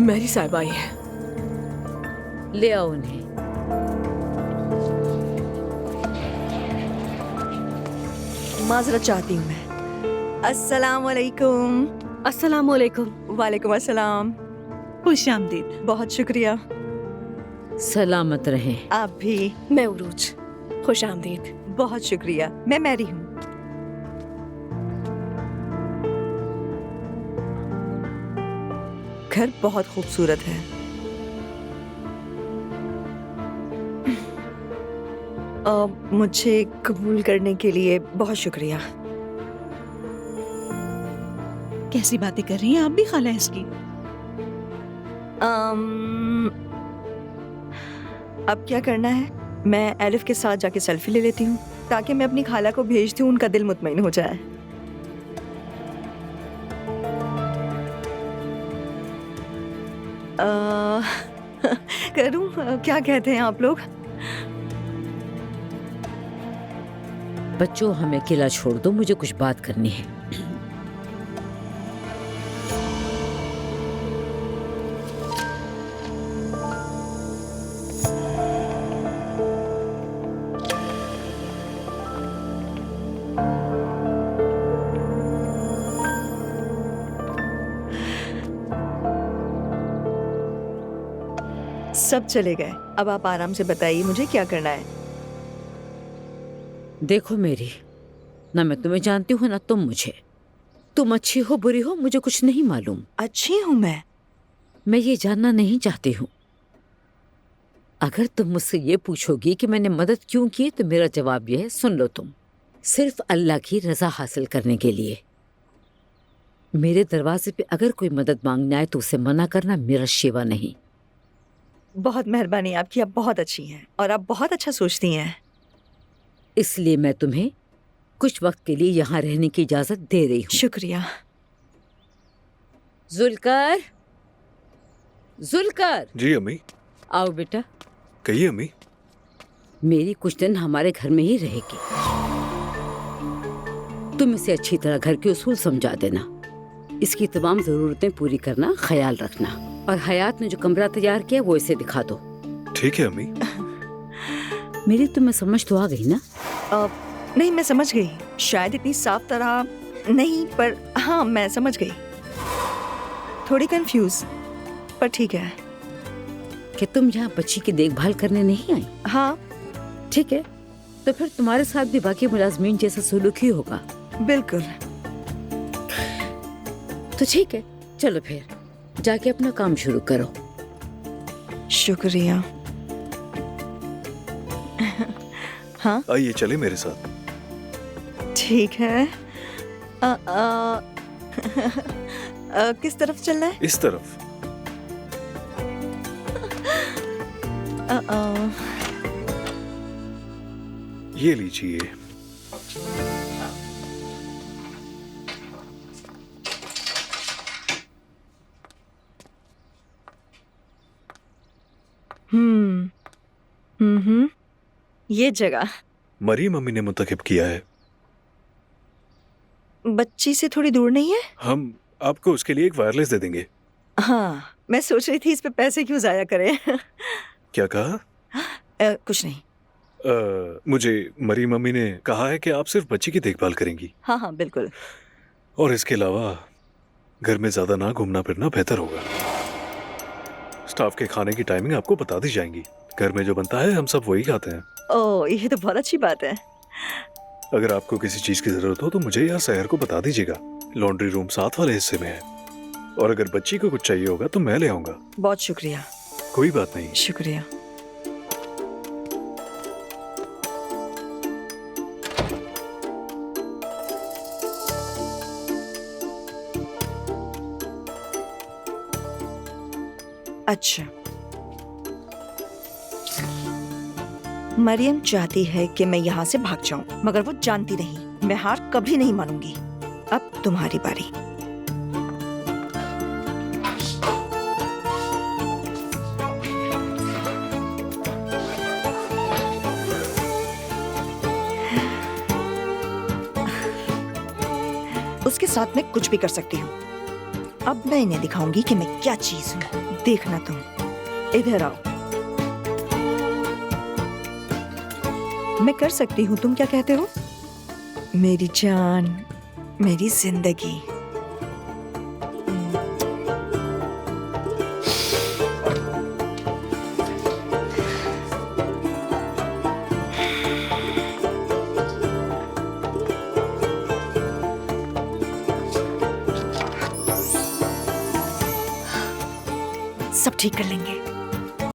मेरी साहिबा आई है। ले आओ उन्हें। माजरत चाहती हूँ मैं। अस्सलाम वालेकुम। अस्सलाम वालेकुम। वालेकुम अस्सलाम। खुश आमदीद। बहुत शुक्रिया। सलामत रहें। आप भी। मैं उरूज, खुश आमदीद। बहुत शुक्रिया। मैं मैरी हूँ। घर बहुत खूबसूरत है। मुझे कबूल करने के लिए बहुत शुक्रिया। कैसी बातें कर रही हैं आप भी खाला इसकी? अब क्या करना है? मैं एलिफ के साथ जाके सेल्फी ले लेती हूँ ताकि मैं अपनी खाला को भेज दूँ, उनका दिल मुतमईन हो जाए। करूँ? क्या कहते हैं आप लोग? बच्चों, हमें अकेला छोड़ दो, मुझे कुछ बात करनी है। सब चले गए। अब आप आराम से बताइए मुझे क्या करना है। देखो मेरी, ना मैं तुम्हें जानती हूँ ना तुम मुझे। तुम अच्छी हो बुरी हो मुझे कुछ नहीं मालूम। अच्छी हूँ मैं ये जानना नहीं चाहती हूँ। अगर तुम मुझसे ये पूछोगी कि मैंने मदद क्यों की तो मेरा जवाब यह है, सुन लो तुम, सिर्फ अल्लाह की रजा हासिल करने के लिए। मेरे दरवाजे पे अगर कोई मदद मांगने आए तो उसे मना करना मेरा शेवा नहीं। बहुत मेहरबानी आपकी। आप बहुत अच्छी हैं और आप बहुत अच्छा सोचती हैं। इसलिए मैं तुम्हें कुछ वक्त के लिए यहाँ रहने की इजाजत दे रही हूँ। शुक्रिया। जुल्कर, जुल्कर। जी अम्मी। आओ बेटा। कहिए अम्मी। मेरी कुछ दिन हमारे घर में ही रहेगी। तुम इसे अच्छी तरह घर के उसूल समझा देना। इसकी तमाम जरूरतें पूरी करना, ख्याल रखना। और हयात ने जो कमरा तैयार किया वो इसे दिखा दो। ठीक है अम्मी। मेरी तुम्हें समझ तो आ गई ना? नहीं, मैं समझ गई। शायद इतनी साफ तरह नहीं, पर हाँ मैं समझ गई। थोड़ी कंफ्यूज, पर ठीक है। कि तुम यहाँ बच्ची की देखभाल करने नहीं आई? हाँ। ठीक है, तो फिर तुम्हारे साथ भी बाकी मुलाजमीन जैसा सुलूक ही होगा। बिल्कुल। तो ठीक है, चलो फिर जाके अपना काम शुरू करो। शुक्रिया। हाँ आइए चले मेरे साथ। ठीक है। किस तरफ चलना है? इस तरफ। ये लीजिए। ये जगह मरीम अम्मी ने मुंतखब किया है। बच्ची से थोड़ी दूर नहीं है? हम आपको उसके लिए एक वायरलेस दे देंगे। हाँ, मैं सोच रही थी इस पे पैसे क्यों जाया करें। क्या कहा? कुछ नहीं। मुझे मरीम अम्मी ने कहा है कि आप सिर्फ बच्ची की देखभाल करेंगी। हाँ हाँ बिल्कुल। और इसके अलावा घर में ज्यादा ना घूमना फिरना बेहतर होगा। स्टाफ के खाने की टाइमिंग आपको बता दी जाएंगी। घर में जो बनता है हम सब वही खाते हैं। ओह, ये तो बहुत अच्छी बात है। अगर आपको किसी चीज की जरूरत हो तो मुझे या सहर को बता दीजिएगा। लॉन्ड्री रूम साथ वाले हिस्से में है। और अगर बच्ची को कुछ चाहिए होगा तो मैं ले आऊंगा। बहुत शुक्रिया। कोई बात नहीं। शुक्रिया। अच्छा, मरियम चाहती है कि मैं यहाँ से भाग जाऊं, मगर वो जानती नहीं मैं हार कभी नहीं मानूंगी। अब तुम्हारी बारी। उसके साथ मैं कुछ भी कर सकती हूँ। अब मैं इन्हें दिखाऊंगी कि मैं क्या चीज हूँ। देखना तुम, इधर आओ। मैं कर सकती हूँ, तुम क्या कहते हो? मेरी जान, मेरी जिंदगी। सब ठीक कर लेंगे।